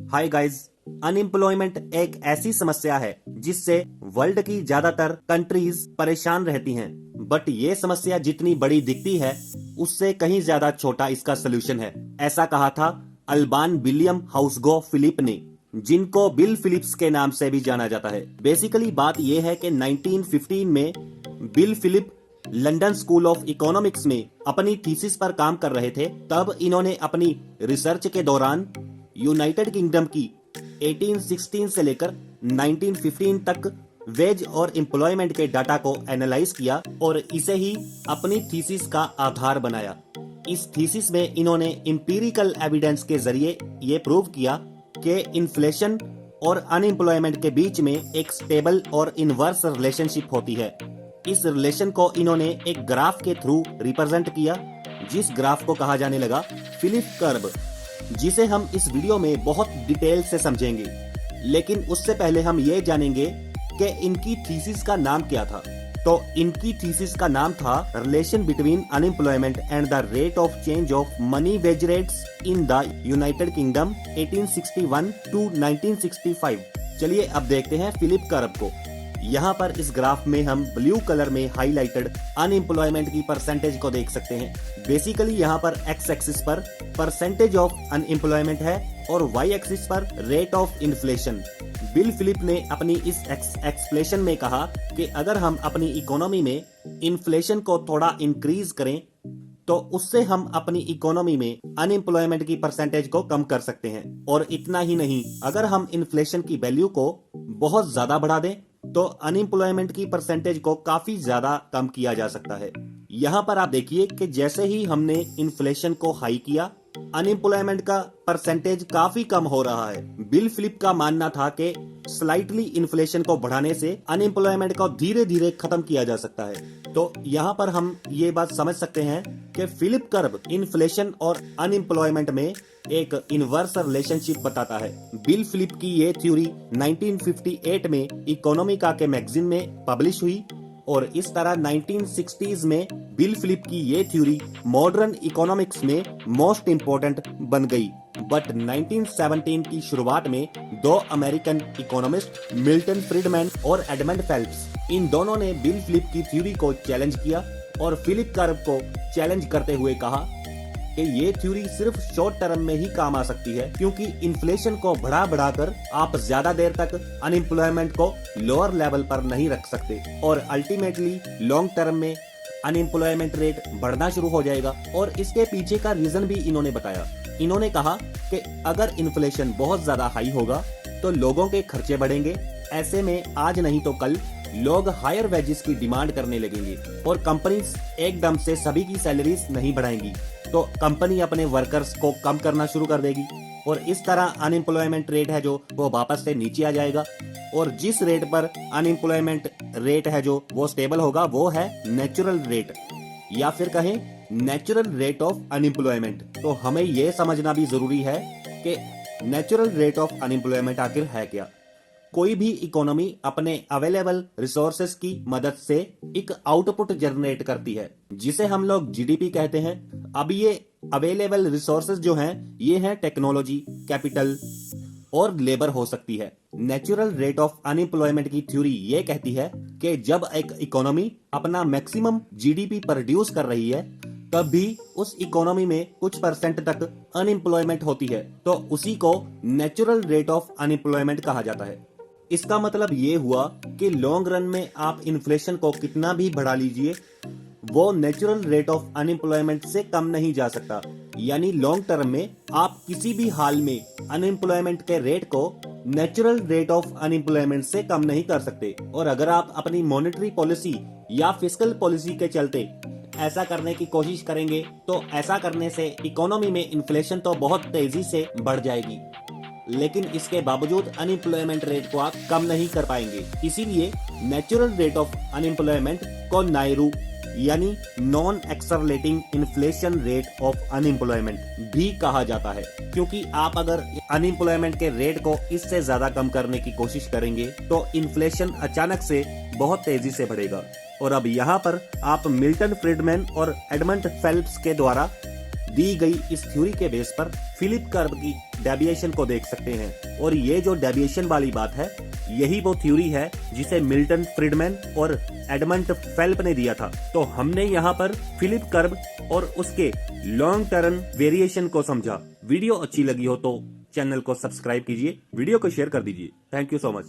Hi guys, unemployment एक ऐसी समस्या है जिससे वर्ल्ड की ज्यादातर कंट्रीज परेशान रहती हैं। बट ये समस्या जितनी बड़ी दिखती है उससे कहीं ज्यादा छोटा इसका सोल्यूशन है। ऐसा कहा था अल्बान विलियम हाउसगो फिलिप ने, जिनको बिल फिलिप्स के नाम से भी जाना जाता है। बेसिकली बात यह है कि 1915 में Bill Phillip London School of Economics में अपनी थीसिस पर काम कर रहे थे। तब इन्होंने अपनी रिसर्च के दौरान यूनाइटेड किंगडम की 1816 से लेकर 1915 तक वेज और एम्प्लॉयमेंट के डाटा को एनालाइज किया और इसे ही अपनी थीसिस का आधार बनाया। इस थीसिस में इन्होंने एम्पिरिकल एविडेंस के जरिए ये प्रूव किया कि इन्फ्लेशन और अनएम्प्लॉयमेंट के बीच में एक स्टेबल और इनवर्स रिलेशनशिप होती है। इस रिलेशन को इन्होंने एक ग्राफ के थ्रू रिप्रेजेंट किया, जिस ग्राफ को कहा जाने लगा फिलिप कर्व, जिसे हम इस वीडियो में बहुत डिटेल से समझेंगे। लेकिन उससे पहले हम ये जानेंगे कि इनकी थीसिस का नाम क्या था। तो इनकी थीसिस का नाम था relation between unemployment and the rate of change of money wage rates in the United Kingdom 1861 to 1965। चलिए अब देखते हैं फिलिप कर्व को। यहाँ पर इस ग्राफ में हम ब्लू कलर में हाईलाइटेड अनएम्प्लॉयमेंट की परसेंटेज को देख सकते हैं। बेसिकली यहाँ पर एक्स एक्सिस पर परसेंटेज ऑफ अनएम्प्लॉयमेंट है और वाई एक्सिस पर rate of inflation. Bill Phillip ने अपनी इस एक्सप्लेनेशन में कहा कि अगर हम अपनी इकोनॉमी में इन्फ्लेशन को थोड़ा इंक्रीज करें तो उससे हम अपनी इकोनॉमी में अनएम्प्लॉयमेंट की परसेंटेज को कम कर सकते हैं। और इतना ही नहीं, अगर हम इन्फ्लेशन की वैल्यू को बहुत ज्यादा बढ़ा दें तो अनएम्प्लॉयमेंट की परसेंटेज को काफी ज्यादा कम किया जा सकता है। यहाँ पर आप देखिए कि जैसे ही हमने इन्फ्लेशन को हाई किया, अनएम्प्लॉयमेंट का परसेंटेज काफी कम हो रहा है। बिल फिलिप का मानना था कि स्लाइटली इन्फ्लेशन को बढ़ाने से अनएम्प्लॉयमेंट को धीरे धीरे खत्म किया जा सकता है। तो यहाँ पर हम ये बात समझ सकते हैं कि फिलिप कर्व इन्फ्लेशन और अनएम्प्लॉयमेंट में एक इनवर्स रिलेशनशिप बताता है। बिल फिलिप की ये थ्योरी 1958 में इकोनॉमिका के मैगजीन में पब्लिश हुई और इस तरह 1960s में बिल फिलिप की ये थ्योरी मॉडर्न इकोनॉमिक्स में मोस्ट इम्पोर्टेंट बन गई। बट 1917 की शुरुआत में दो अमेरिकन इकोनॉमिस्ट मिल्टन फ्रीडमैन और एडमंड फेल्प्स, इन दोनों ने बिल फिलिप की थ्योरी को चैलेंज किया और फिलिप कर्व को चैलेंज करते हुए कहा कि ये थ्योरी सिर्फ शॉर्ट टर्म में ही काम आ सकती है, क्योंकि इन्फ्लेशन को बढ़ाकर आप ज्यादा देर तक अनएम्प्लॉयमेंट को लोअर लेवल पर नहीं रख सकते और अल्टीमेटली लॉन्ग टर्म में अनएम्प्लॉयमेंट रेट बढ़ना शुरू हो जाएगा। और इसके पीछे का रीजन भी इन्होंने बताया। इन्होंने कहा कि अगर इन्फ्लेशन बहुत ज्यादा हाई होगा तो लोगों के खर्चे बढ़ेंगे। ऐसे में आज नहीं तो कल लोग हायर वेजेस की डिमांड करने लगेंगे और कंपनीज एकदम से सभी की सैलरीज नहीं बढ़ाएंगी, तो कंपनी अपने वर्कर्स को कम करना शुरू कर देगी और इस तरह अनएम्प्लॉयमेंट रेट है जो वो वापस से नीचे आ जाएगा। और जिस रेट पर अनएम्प्लॉयमेंट रेट है जो वो स्टेबल होगा वो है नेचुरल रेट, या फिर कहें नेचुरल रेट ऑफ अनएम्प्लॉयमेंट। तो हमें ये समझना भी जरूरी है कि नेचुरल रेट ऑफ अनएम्प्लॉयमेंट आखिर है क्या। कोई भी इकोनॉमी अपने अवेलेबल रिसोर्सेज की मदद से एक आउटपुट जनरेट करती है, जिसे हम लोग जीडीपी कहते हैं। अब ये अवेलेबल रिसोर्सेज जो हैं ये हैं टेक्नोलॉजी, कैपिटल और लेबर हो सकती है। नेचुरल रेट ऑफ अनएम्प्लॉयमेंट की थ्योरी ये कहती है कि जब एक इकोनॉमी अपना मैक्सिमम जीडीपी प्रोड्यूस कर रही है तब भी उस इकोनॉमी में कुछ परसेंट तक अनएम्प्लॉयमेंट होती है, तो उसी को नेचुरल रेट ऑफ अनएम्प्लॉयमेंट कहा जाता है। इसका मतलब ये हुआ कि लॉन्ग रन में आप इन्फ्लेशन को कितना भी बढ़ा लीजिए, वो नेचुरल रेट ऑफ अनएम्प्लॉयमेंट से कम नहीं जा सकता। यानी लॉन्ग टर्म में आप किसी भी हाल में अनएम्प्लॉयमेंट के रेट को नेचुरल रेट ऑफ अनएम्प्लॉयमेंट से कम नहीं कर सकते। और अगर आप अपनी मॉनेटरी पॉलिसी या फिस्कल पॉलिसी के चलते ऐसा करने की कोशिश करेंगे तो ऐसा करने से इकोनॉमी में इन्फ्लेशन तो बहुत तेजी से बढ़ जाएगी, लेकिन इसके बावजूद अनएम्प्लॉयमेंट रेट को आप कम नहीं कर पाएंगे। इसीलिए नेचुरल रेट ऑफ अनएम्प्लॉयमेंट को नायरू यानी non accelerating inflation rate of unemployment भी कहा जाता है, क्योंकि आप अगर अनएम्प्लॉयमेंट के रेट को इससे ज्यादा कम करने की कोशिश करेंगे तो इन्फ्लेशन अचानक से बहुत तेजी से बढ़ेगा। और अब यहाँ पर आप मिल्टन फ्रीडमैन और एडमंड फेल्प्स के द्वारा दी गई इस थ्योरी के बेस पर फिलिप कर्व की डेविएशन को देख सकते हैं। और ये जो डेविएशन वाली बात है, यही वो थ्योरी है जिसे मिल्टन फ्रीडमैन और एडमंड फेल्प ने दिया था। तो हमने यहाँ पर फिलिप कर्व और उसके लॉन्ग टर्म वेरिएशन को समझा। वीडियो अच्छी लगी हो तो चैनल को सब्सक्राइब कीजिए, वीडियो को शेयर कर दीजिए। Thank you so much.